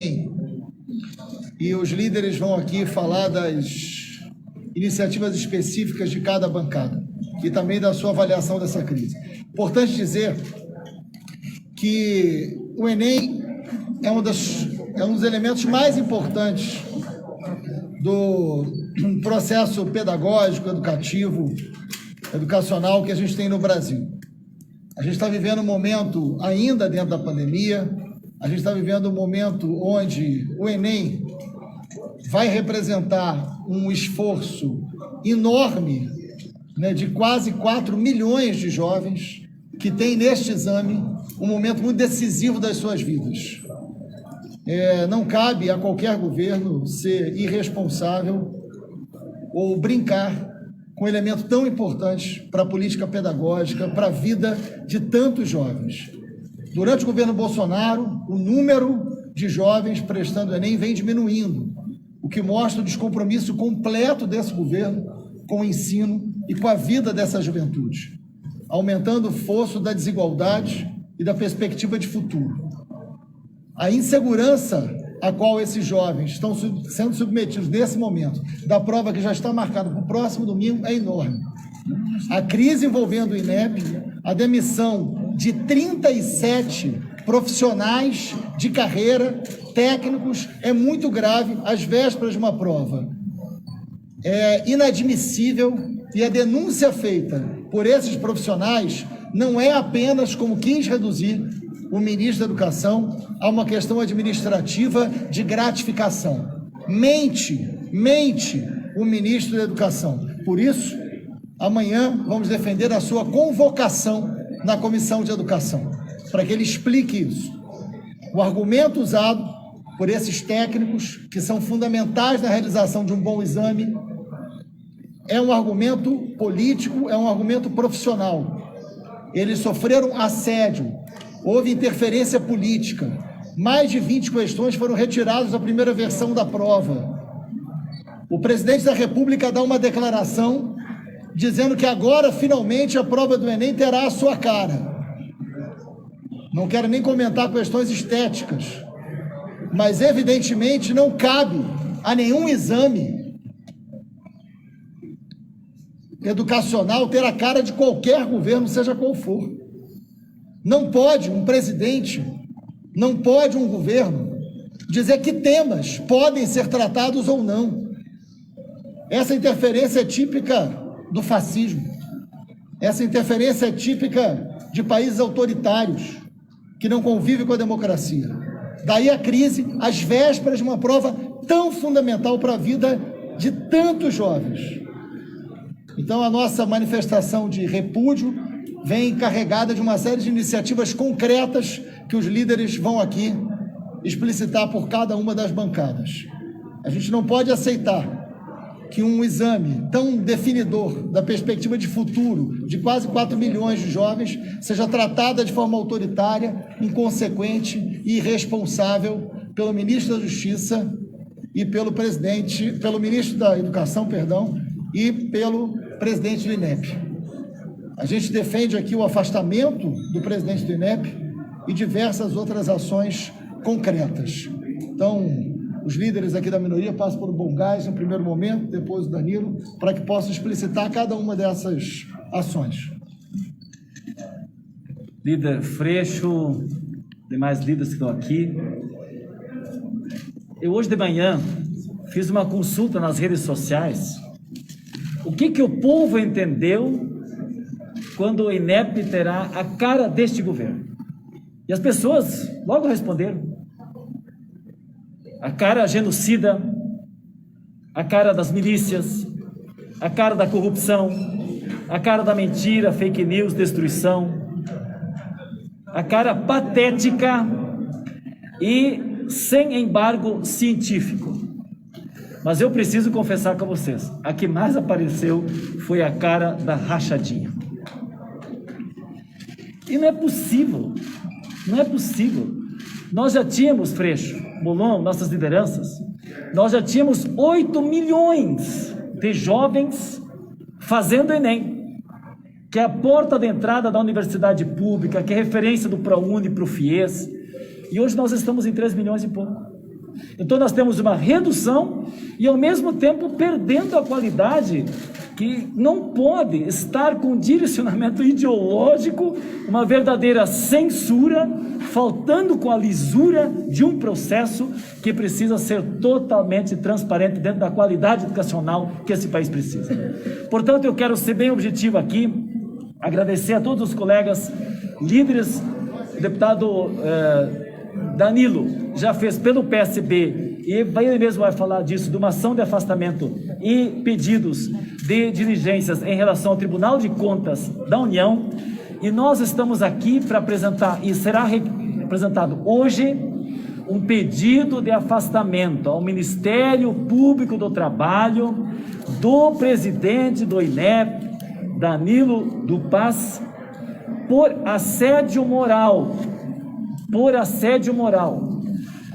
E os líderes vão aqui falar das iniciativas específicas de cada bancada e também da sua avaliação dessa crise. Importante dizer que o Enem é um dos elementos mais importantes do processo pedagógico, educativo, educacional que a gente tem no Brasil. A gente está vivendo um momento, ainda dentro da pandemia, a gente está vivendo um momento onde o Enem vai representar um esforço enorme, né, de quase 4 milhões de jovens que têm neste exame um momento muito decisivo das suas vidas. Não cabe a qualquer governo ser irresponsável ou brincar com um elemento tão importante para a política pedagógica, para a vida de tantos jovens. Durante o governo Bolsonaro, o número de jovens prestando o Enem vem diminuindo, o que mostra o descompromisso completo desse governo com o ensino e com a vida dessa juventude, aumentando o fosso da desigualdade e da perspectiva de futuro. A insegurança a qual esses jovens estão sendo submetidos nesse momento, da prova que já está marcada para o próximo domingo, é enorme. A crise envolvendo o INEP, a demissão de 37 profissionais de carreira, técnicos, é muito grave às vésperas de uma prova. É inadmissível e a denúncia feita por esses profissionais não é apenas como quis reduzir o ministro da Educação a uma questão administrativa de gratificação. Mente o ministro da Educação. Por isso, amanhã vamos defender a sua convocação na Comissão de Educação, para que ele explique isso. O argumento usado por esses técnicos, que são fundamentais na realização de um bom exame, é um argumento político, é um argumento profissional. Eles sofreram assédio, houve interferência política, mais de 20 questões foram retiradas da primeira versão da prova. O presidente da República dá uma declaração dizendo que agora, finalmente, a prova do Enem terá a sua cara. Não quero nem comentar questões estéticas, mas, evidentemente, não cabe a nenhum exame educacional ter a cara de qualquer governo, seja qual for. Não pode um presidente, não pode um governo dizer que temas podem ser tratados ou não. Essa interferência é típica do fascismo. Essa interferência é típica de países autoritários que não convivem com a democracia. Daí a crise, às vésperas de uma prova tão fundamental para a vida de tantos jovens. Então, a nossa manifestação de repúdio vem carregada de uma série de iniciativas concretas que os líderes vão aqui explicitar por cada uma das bancadas. A gente não pode aceitar que um exame tão definidor da perspectiva de futuro de quase 4 milhões de jovens seja tratada de forma autoritária, inconsequente e irresponsável pelo ministro da Justiça e pelo ministro da Educação, e pelo presidente do INEP. A gente defende aqui o afastamento do presidente do INEP e diversas outras ações concretas. Então, os líderes aqui da minoria passam por um bom gás no primeiro momento, depois o Danilo, para que possam explicitar cada uma dessas ações. Líder Freixo, demais líderes que estão aqui. Eu hoje de manhã fiz uma consulta nas redes sociais. O que o povo entendeu quando o INEP terá a cara deste governo? E as pessoas logo responderam. A cara genocida, a cara das milícias, a cara da corrupção, a cara da mentira, fake news, destruição, a cara patética e sem embargo científico. Mas eu preciso confessar com vocês, a que mais apareceu foi a cara da rachadinha. E não é possível. Nós já tínhamos, Freixo, Molon, nossas lideranças, nós já tínhamos 8 milhões de jovens fazendo Enem, que é a porta de entrada da universidade pública, que é referência do ProUni para o FIES, e hoje nós estamos em 3 milhões e pouco. Então nós temos uma redução e ao mesmo tempo perdendo a qualidade, que não pode estar com direcionamento ideológico, uma verdadeira censura, faltando com a lisura de um processo que precisa ser totalmente transparente dentro da qualidade educacional que esse país precisa. Portanto, eu quero ser bem objetivo aqui, agradecer a todos os colegas líderes. O deputado Danilo já fez pelo PSB, e ele mesmo vai falar disso, de uma ação de afastamento e pedidos de diligências em relação ao Tribunal de Contas da União, e nós estamos aqui para apresentar, e será apresentado hoje, um pedido de afastamento ao Ministério Público do Trabalho do presidente do INEP, Danilo do Paz, por assédio moral. Por assédio moral.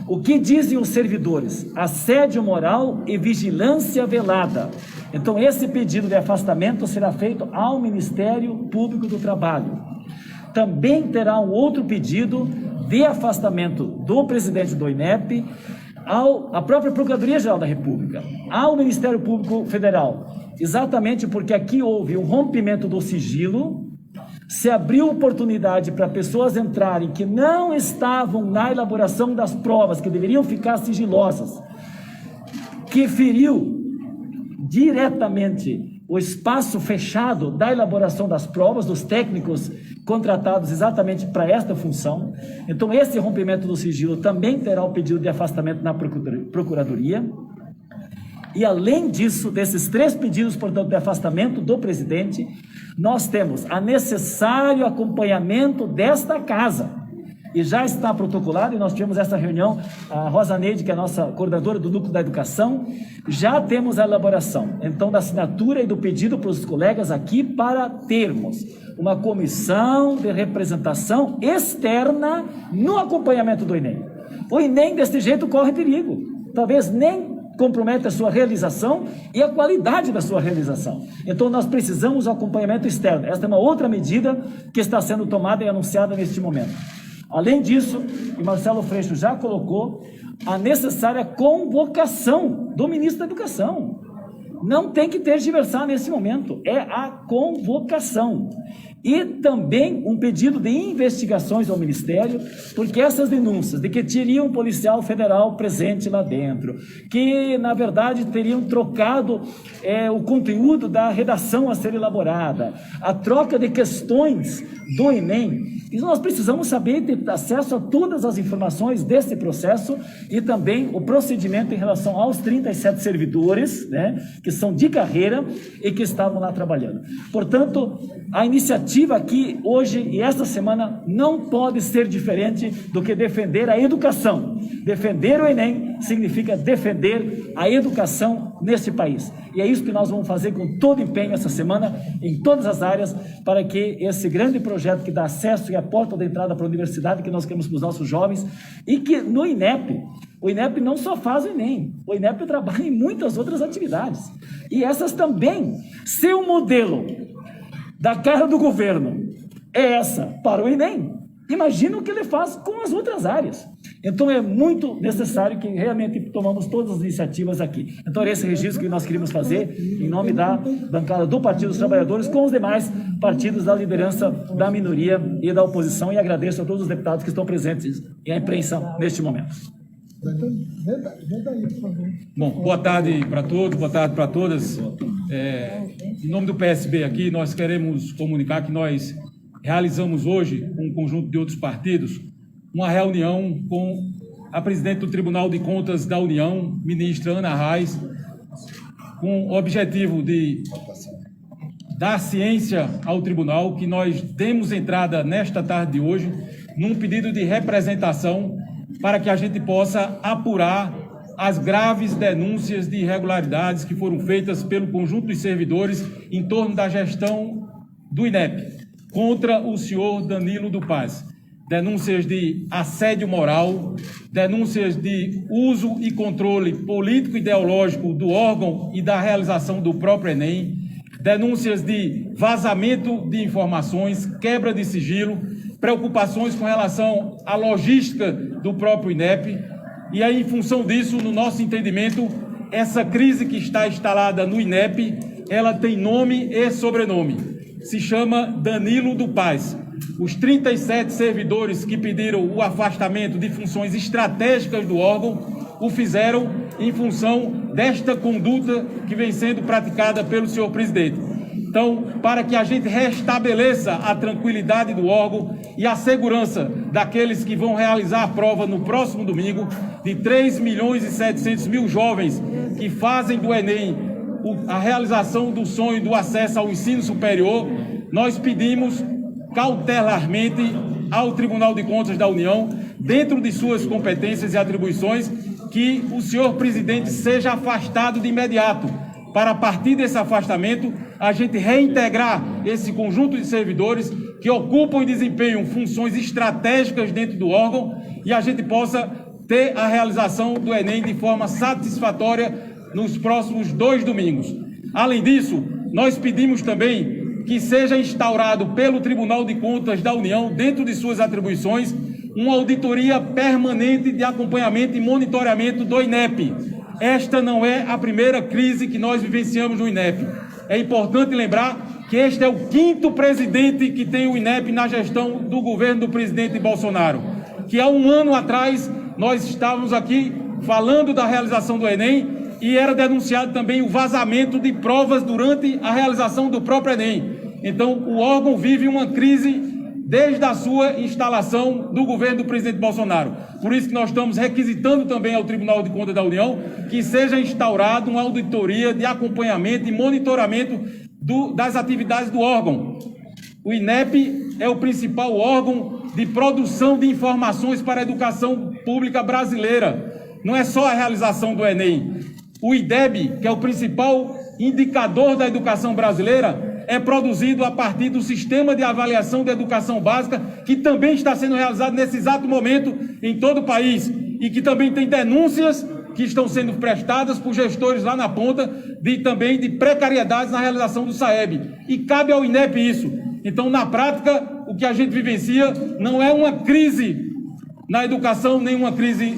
O que dizem os servidores? Assédio moral e vigilância velada. Então, esse pedido de afastamento será feito ao Ministério Público do Trabalho. Também terá um outro pedido de afastamento do presidente do INEP à própria Procuradoria-Geral da República, ao Ministério Público Federal, exatamente porque aqui houve um rompimento do sigilo, se abriu oportunidade para pessoas entrarem que não estavam na elaboração das provas, que deveriam ficar sigilosas, que feriu diretamente o espaço fechado da elaboração das provas, dos técnicos contratados exatamente para esta função. Então, esse rompimento do sigilo também terá o pedido de afastamento na Procuradoria. E, além disso, desses 3 pedidos, portanto, de afastamento do presidente, nós temos a necessário acompanhamento desta casa. E já está protocolado, e nós tivemos essa reunião, a Rosa Neide, que é a nossa coordenadora do Núcleo da Educação, já temos a elaboração, então, da assinatura e do pedido para os colegas aqui, para termos uma comissão de representação externa no acompanhamento do Enem. O Enem, desse jeito, corre perigo, talvez nem compromete a sua realização e a qualidade da sua realização. Então, nós precisamos do acompanhamento externo. Esta é uma outra medida que está sendo tomada e anunciada neste momento. Além disso, e Marcelo Freixo já colocou, a necessária convocação do ministro da Educação. Não tem que tergiversar nesse momento, é a convocação. E também um pedido de investigações ao Ministério, porque essas denúncias de que teria um policial federal presente lá dentro, que na verdade teriam trocado o conteúdo da redação a ser elaborada, a troca de questões do Enem, e nós precisamos saber ter acesso a todas as informações desse processo e também o procedimento em relação aos 37 servidores, né, que são de carreira e que estavam lá trabalhando. Portanto, a iniciativa aqui hoje e esta semana não pode ser diferente do que defender a educação. Defender o Enem significa defender a educação neste país. E é isso que nós vamos fazer com todo empenho essa semana, em todas as áreas, para que esse grande projeto que dá acesso e a porta de entrada para a universidade que nós queremos para os nossos jovens, e que no INEP, o INEP não só faz o Enem, o INEP trabalha em muitas outras atividades. E essas também, se o modelo da cara do governo é essa para o Enem, imagina o que ele faz com as outras áreas. Então é muito necessário que realmente tomamos todas as iniciativas aqui. Então era esse registro que nós queríamos fazer em nome da bancada do Partido dos Trabalhadores com os demais partidos da liderança da minoria e da oposição, e agradeço a todos os deputados que estão presentes e a imprensa neste momento. Bom, boa tarde para todos, boa tarde para todas. Em nome do PSB aqui, nós queremos comunicar que nós realizamos hoje, com um conjunto de outros partidos, uma reunião com a presidente do Tribunal de Contas da União, ministra Ana Reis, com o objetivo de dar ciência ao tribunal que nós demos entrada nesta tarde de hoje num pedido de representação para que a gente possa apurar as graves denúncias de irregularidades que foram feitas pelo conjunto de servidores em torno da gestão do INEP contra o senhor Danilo do Paz. Denúncias de assédio moral, denúncias de uso e controle político-ideológico do órgão e da realização do próprio Enem, denúncias de vazamento de informações, quebra de sigilo, preocupações com relação à logística do próprio INEP E aí, em função disso, no nosso entendimento, essa crise que está instalada no INEP, ela tem nome e sobrenome. Se chama Danilo do Paz. Os 37 servidores que pediram o afastamento de funções estratégicas do órgão o fizeram em função desta conduta que vem sendo praticada pelo senhor presidente. Então, para que a gente restabeleça a tranquilidade do órgão e a segurança daqueles que vão realizar a prova no próximo domingo, de 3.700.000 jovens que fazem do Enem a realização do sonho do acesso ao ensino superior, nós pedimos cautelarmente ao Tribunal de Contas da União, dentro de suas competências e atribuições, que o senhor presidente seja afastado de imediato, para a partir desse afastamento a gente reintegrar esse conjunto de servidores que ocupam e desempenham funções estratégicas dentro do órgão e a gente possa ter a realização do Enem de forma satisfatória nos próximos 2 domingos. Além disso, nós pedimos também que seja instaurado pelo Tribunal de Contas da União, dentro de suas atribuições, uma auditoria permanente de acompanhamento e monitoramento do INEP. Esta não é a primeira crise que nós vivenciamos no INEP. É importante lembrar que este é o 5º presidente que tem o INEP na gestão do governo do presidente Bolsonaro. Que há 1 ano atrás nós estávamos aqui falando da realização do Enem e era denunciado também o vazamento de provas durante a realização do próprio Enem. Então, o órgão vive uma crise desde a sua instalação do governo do presidente Bolsonaro. Por isso que nós estamos requisitando também ao Tribunal de Contas da União que seja instaurada uma auditoria de acompanhamento e monitoramento das atividades do órgão. O INEP é o principal órgão de produção de informações para a educação pública brasileira. Não é só a realização do Enem. O IDEB, que é o principal indicador da educação brasileira, é produzido a partir do sistema de avaliação da educação básica, que também está sendo realizado nesse exato momento em todo o país, e que também tem denúncias que estão sendo prestadas por gestores lá na ponta, também de precariedades na realização do SAEB. E cabe ao INEP isso. Então, na prática, o que a gente vivencia não é uma crise na educação, nem uma crise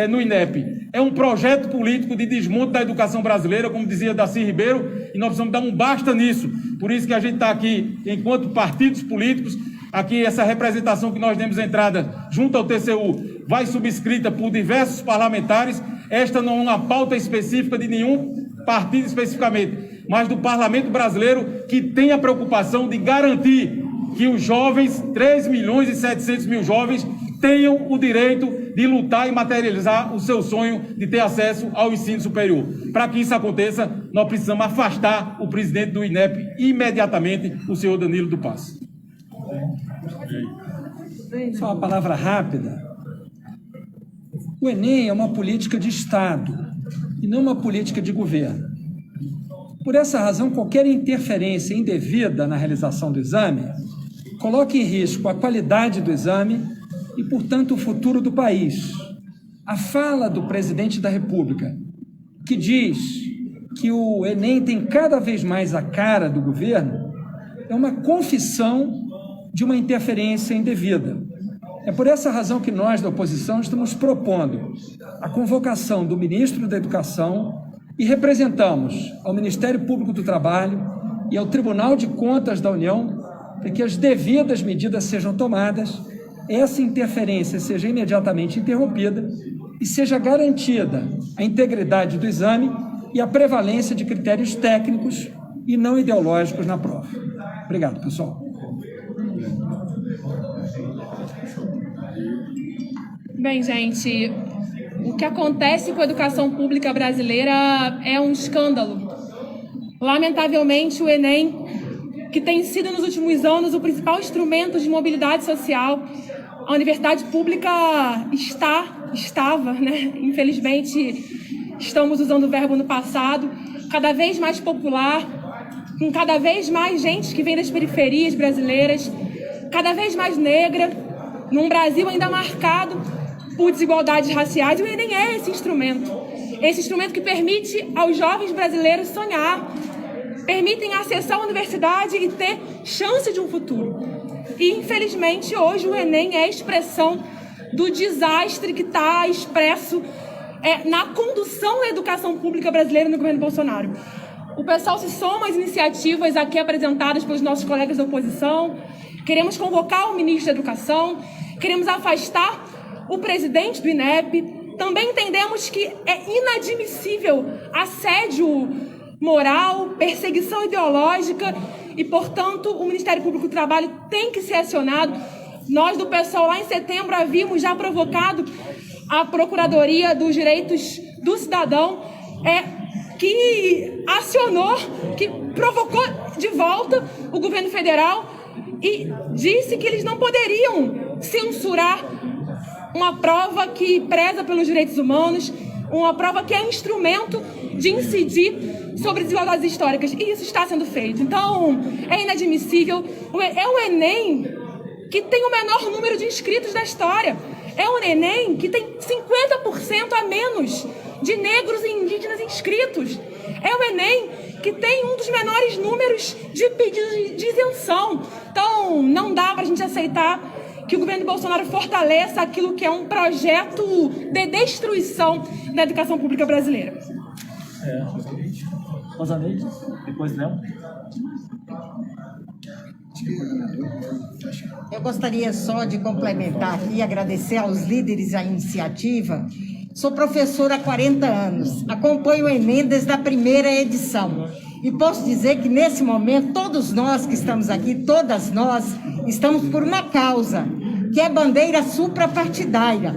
no INEP. É um projeto político de desmonte da educação brasileira, como dizia Darcy Ribeiro, e nós precisamos dar um basta nisso. Por isso que a gente está aqui, enquanto partidos políticos, aqui essa representação que nós demos entrada junto ao TCU vai subscrita por diversos parlamentares. Esta não é uma pauta específica de nenhum partido especificamente, mas do Parlamento brasileiro, que tem a preocupação de garantir que os jovens, 3.700.000 jovens, tenham o direito de lutar e materializar o seu sonho de ter acesso ao ensino superior. Para que isso aconteça, nós precisamos afastar o presidente do INEP imediatamente, o senhor Danilo do Paz. Só uma palavra rápida. O Enem é uma política de Estado e não uma política de governo. Por essa razão, qualquer interferência indevida na realização do exame coloca em risco a qualidade do exame e, portanto, o futuro do país. A fala do presidente da República, que diz que o Enem tem cada vez mais a cara do governo, é uma confissão de uma interferência indevida. É por essa razão que nós, da oposição, estamos propondo a convocação do ministro da Educação e representamos ao Ministério Público do Trabalho e ao Tribunal de Contas da União para que as devidas medidas sejam tomadas, essa interferência seja imediatamente interrompida e seja garantida a integridade do exame e a prevalência de critérios técnicos e não ideológicos na prova. Obrigado, pessoal. Bem, gente, o que acontece com a educação pública brasileira é um escândalo. Lamentavelmente, o Enem, que tem sido nos últimos anos o principal instrumento de mobilidade social, a universidade pública estava, né? Infelizmente, estamos usando o verbo no passado, cada vez mais popular, com cada vez mais gente que vem das periferias brasileiras, cada vez mais negra, num Brasil ainda marcado por desigualdades raciais. E o Enem é esse instrumento que permite aos jovens brasileiros sonhar, permitem acessar a universidade e ter chance de um futuro. E, infelizmente, hoje o Enem é a expressão do desastre que está expresso na condução da educação pública brasileira no governo Bolsonaro. O pessoal se soma às iniciativas aqui apresentadas pelos nossos colegas da oposição. Queremos convocar o ministro da Educação, queremos afastar o presidente do INEP. Também entendemos que é inadmissível assédio moral, perseguição ideológica e, portanto, o Ministério Público do Trabalho tem que ser acionado. Nós, do PSOL, lá em setembro, havíamos já provocado a Procuradoria dos Direitos do Cidadão, que acionou, que provocou de volta o governo federal e disse que eles não poderiam censurar uma prova que preza pelos direitos humanos, uma prova que é instrumento de incidir sobre desigualdades históricas. E isso está sendo feito. Então, é inadmissível. É o Enem que tem o menor número de inscritos da história. É o Enem que tem 50% a menos de negros e indígenas inscritos. É o Enem que tem um dos menores números de pedidos de isenção. Então, não dá para a gente aceitar que o governo Bolsonaro fortaleça aquilo que é um projeto de destruição da educação pública brasileira. Rosa Neide, depois Léo. Eu gostaria só de complementar aqui e agradecer aos líderes da iniciativa. Sou professora há 40 anos, acompanho o Enem desde a primeira edição. E posso dizer que, nesse momento, todos nós que estamos aqui, todas nós, estamos por uma causa, que é a bandeira suprapartidária.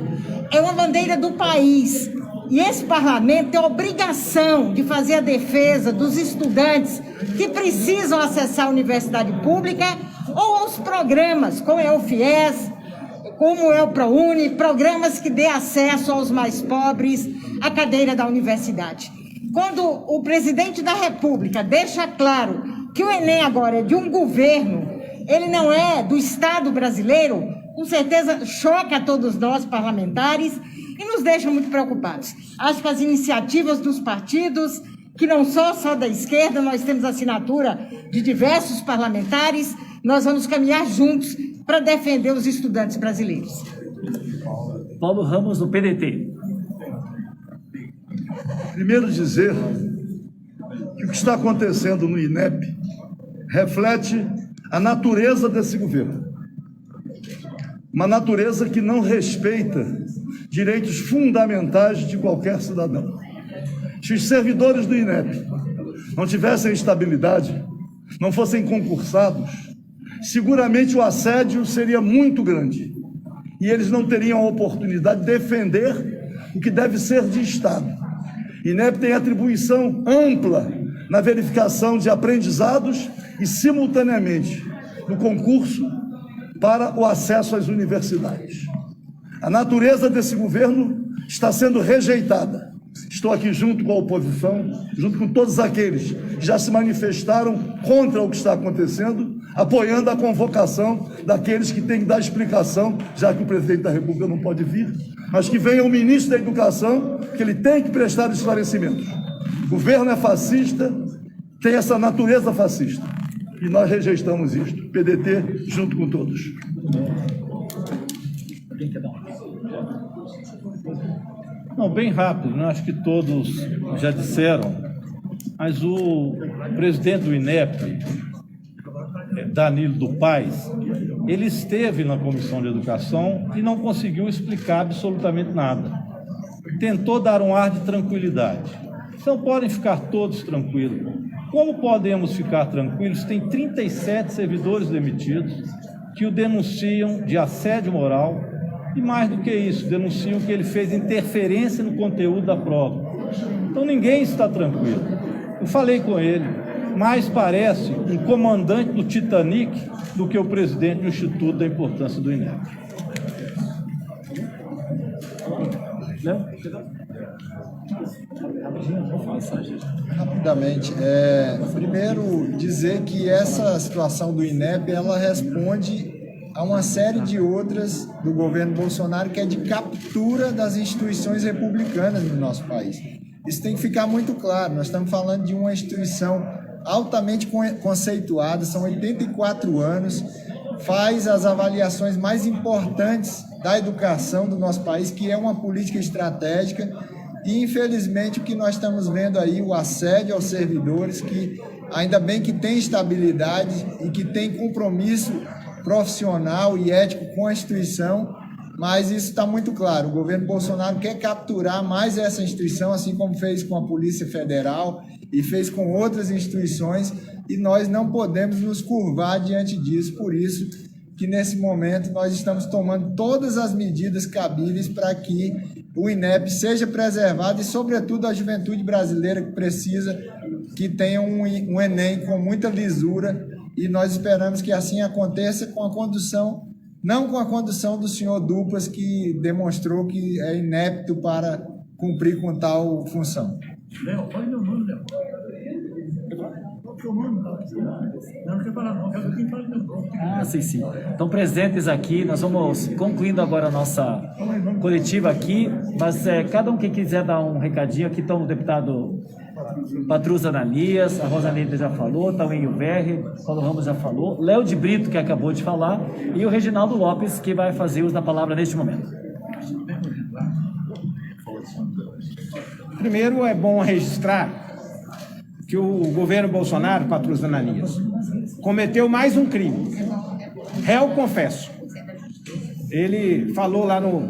É uma bandeira do país. E esse parlamento tem a obrigação de fazer a defesa dos estudantes que precisam acessar a universidade pública ou aos programas, como é o FIES, como é o ProUni, programas que dê acesso aos mais pobres à cadeira da universidade. Quando o presidente da República deixa claro que o Enem agora é de um governo, ele não é do Estado brasileiro, com certeza choca a todos nós parlamentares e nos deixa muito preocupados. Acho que as iniciativas dos partidos, que não são só da esquerda, nós temos assinatura de diversos parlamentares, nós vamos caminhar juntos para defender os estudantes brasileiros. Paulo Ramos, do PDT. Primeiro dizer que o que está acontecendo no INEP reflete a natureza desse governo. Uma natureza que não respeita direitos fundamentais de qualquer cidadão. Se os servidores do INEP não tivessem estabilidade, não fossem concursados, seguramente o assédio seria muito grande e eles não teriam a oportunidade de defender o que deve ser de Estado. INEP tem atribuição ampla na verificação de aprendizados e, simultaneamente, no concurso para o acesso às universidades. A natureza desse governo está sendo rejeitada. Estou aqui junto com a oposição, junto com todos aqueles que já se manifestaram contra o que está acontecendo, apoiando a convocação daqueles que têm que dar explicação, já que o presidente da República não pode vir, mas que venha o ministro da Educação, que ele tem que prestar esclarecimentos. O governo é fascista, tem essa natureza fascista, e nós rejeitamos isto. PDT, junto com todos. Não, bem rápido, né? Acho que todos já disseram, mas o presidente do INEP, Danilo do Paes, ele esteve na Comissão de Educação e não conseguiu explicar absolutamente nada. Tentou dar um ar de tranquilidade. Então podem ficar todos tranquilos. Como podemos ficar tranquilos? Tem 37 servidores demitidos que o denunciam de assédio moral e, mais do que isso, denunciam que ele fez interferência no conteúdo da prova. Então ninguém está tranquilo. Eu falei com ele, mais parece um comandante do Titanic do que o presidente do Instituto da Importância do INEP. Rapidamente, primeiro dizer que essa situação do INEP, ela responde a uma série de outras do governo Bolsonaro, que é de captura das instituições republicanas no nosso país. Isso tem que ficar muito claro. Nós estamos falando de uma instituição altamente conceituada, são 84 anos, faz as avaliações mais importantes da educação do nosso país, que é uma política estratégica, e infelizmente o que nós estamos vendo aí, o assédio aos servidores, que ainda bem que tem estabilidade e que tem compromisso profissional e ético com a instituição, mas isso está muito claro, o governo Bolsonaro quer capturar mais essa instituição, assim como fez com a Polícia Federal e fez com outras instituições, e nós não podemos nos curvar diante disso, por isso que nesse momento nós estamos tomando todas as medidas cabíveis para que o INEP seja preservado e, sobretudo, a juventude brasileira que precisa que tenha um Enem com muita lisura, e nós esperamos que assim aconteça com a condução, não com a condução do senhor Dupas, que demonstrou que é inepto para cumprir com tal função. Léo, fala meu nome, Léo. Qual que é o nome? Não quer falar não, quero que fale meu nome. Ah, sim. Estão presentes aqui, nós vamos concluindo agora a nossa coletiva aqui, mas cada um que quiser dar um recadinho, aqui estão o deputado Patrus Ananias, a Rosa Neide já falou, também o Verri, Paulo Ramos já falou, Léo de Brito, que acabou de falar, e o Reginaldo Lopes, que vai fazer uso da palavra neste momento. Primeiro, é bom registrar que o governo Bolsonaro, Patrus Ananias, cometeu mais um crime. Réu confesso. Ele falou lá no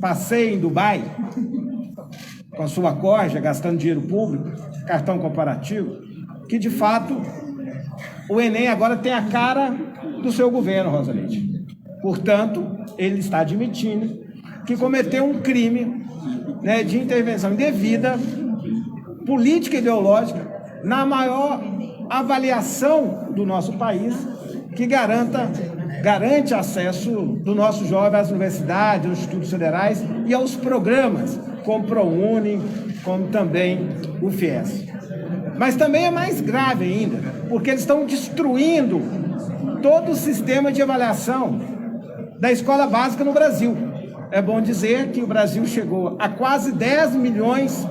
passeio em Dubai, com a sua corja, gastando dinheiro público, cartão comparativo, que de fato o Enem agora tem a cara do seu governo, Rosa Neide. Portanto, ele está admitindo que cometeu um crime, né, de intervenção indevida, política e ideológica, na maior avaliação do nosso país, que garante acesso do nosso jovem às universidades, aos institutos federais e aos programas, como o ProUni, como também o FIES. Mas também é mais grave ainda, porque eles estão destruindo todo o sistema de avaliação da escola básica no Brasil. É bom dizer que o Brasil chegou a quase 10 milhões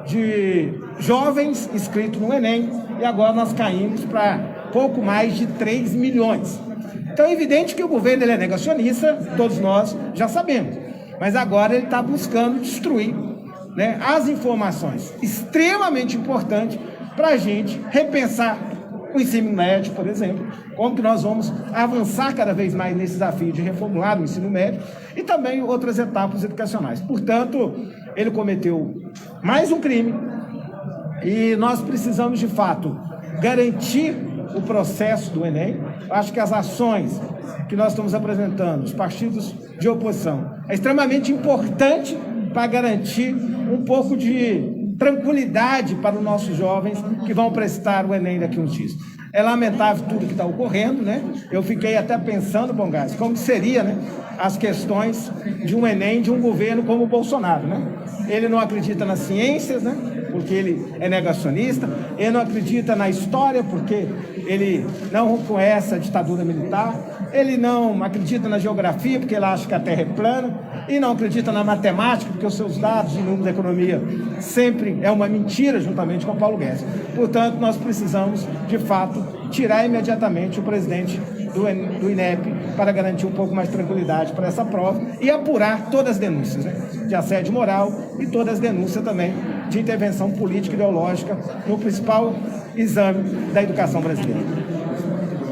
de jovens inscritos no Enem, e agora nós caímos para pouco mais de 3 milhões. Então é evidente que o governo ele é negacionista, todos nós já sabemos, mas agora ele está buscando destruir, né, as informações extremamente importantes para a gente repensar o ensino médio, por exemplo, como que nós vamos avançar cada vez mais nesse desafio de reformular o ensino médio e também outras etapas educacionais. Portanto, ele cometeu mais um crime e nós precisamos, de fato, garantir o processo do Enem. Acho que as ações que nós estamos apresentando, os partidos de oposição, é extremamente importante para garantir um pouco de tranquilidade para os nossos jovens que vão prestar o Enem daqui a uns dias. É lamentável tudo que está ocorrendo, né? Eu fiquei até pensando, bom gás, como seria, né, as questões de um Enem de um governo como o Bolsonaro, né? Ele não acredita nas ciências, né? Porque ele é negacionista, ele não acredita na história, porque ele não reconhece a ditadura militar, ele não acredita na geografia, porque ele acha que a Terra é plana, e não acredita na matemática, porque os seus dados de número da economia sempre é uma mentira, juntamente com o Paulo Guedes. Portanto, nós precisamos, de fato, tirar imediatamente o presidente do INEP para garantir um pouco mais de tranquilidade para essa prova e apurar todas as denúncias, né, de assédio moral e todas as denúncias também de intervenção política e ideológica no principal exame da educação brasileira.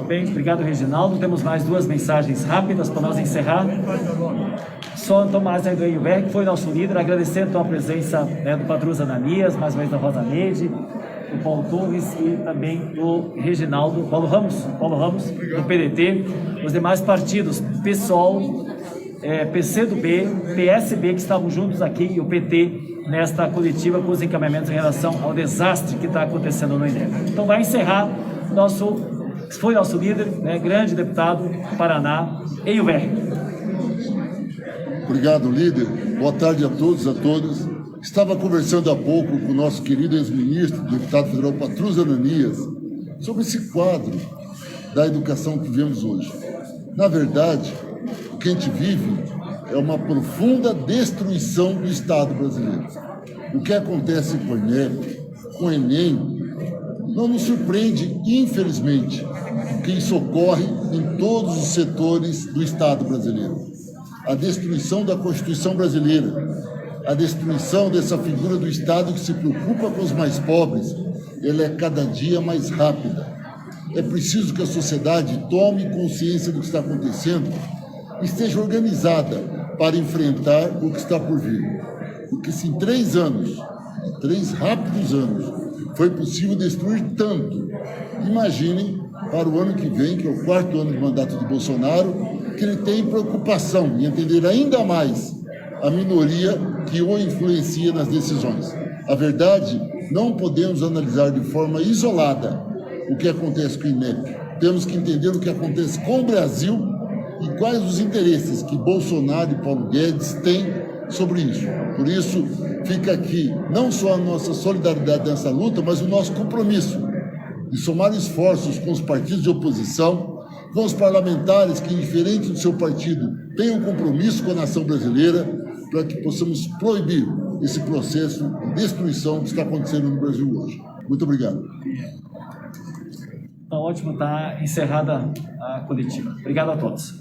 Bem, obrigado, Reginaldo. Temos mais duas mensagens rápidas para nós encerrar. Só Tomás Aiguinho Ver, que foi nosso líder, agradecer então a presença, né, do Patrus Ananias, mais uma vez da Rosa Neide, do Paulo Torres e também do Reginaldo, Paulo Ramos, do PDT, os demais partidos, PSOL, PCdoB, PSB, que estavam juntos aqui, e o PT, nesta coletiva com os encaminhamentos em relação ao desastre que está acontecendo no INEP. Então vai encerrar foi nosso líder, né, grande deputado do Paraná, Eiuver. Obrigado, líder. Boa tarde a todos, a todas. Estava conversando há pouco com o nosso querido ex-ministro, deputado federal Patrus Ananias, sobre esse quadro da educação que vivemos hoje. Na verdade, o que a gente vive é uma profunda destruição do Estado brasileiro. O que acontece com o INEP, com o Enem, não nos surpreende, infelizmente, porque isso ocorre em todos os setores do Estado brasileiro. a destruição da Constituição brasileira, a destruição dessa figura do Estado que se preocupa com os mais pobres, ela é cada dia mais rápida. É preciso que a sociedade tome consciência do que está acontecendo e esteja organizada para enfrentar o que está por vir. Porque se em 3 anos, 3 rápidos anos, foi possível destruir tanto, imaginem para o ano que vem, que é o 4º ano de mandato de Bolsonaro, que ele tem preocupação em entender ainda mais a minoria que o influencia nas decisões. A verdade, não podemos analisar de forma isolada o que acontece com o INEP. Temos que entender o que acontece com o Brasil e quais os interesses que Bolsonaro e Paulo Guedes têm sobre isso. Por isso, fica aqui não só a nossa solidariedade nessa luta, mas o nosso compromisso de somar esforços com os partidos de oposição, com os parlamentares que, diferente do seu partido, têm um compromisso com a nação brasileira, para que possamos proibir esse processo de destruição que está acontecendo no Brasil hoje. Muito obrigado. Tá ótimo, está encerrada a coletiva. Obrigado a todos.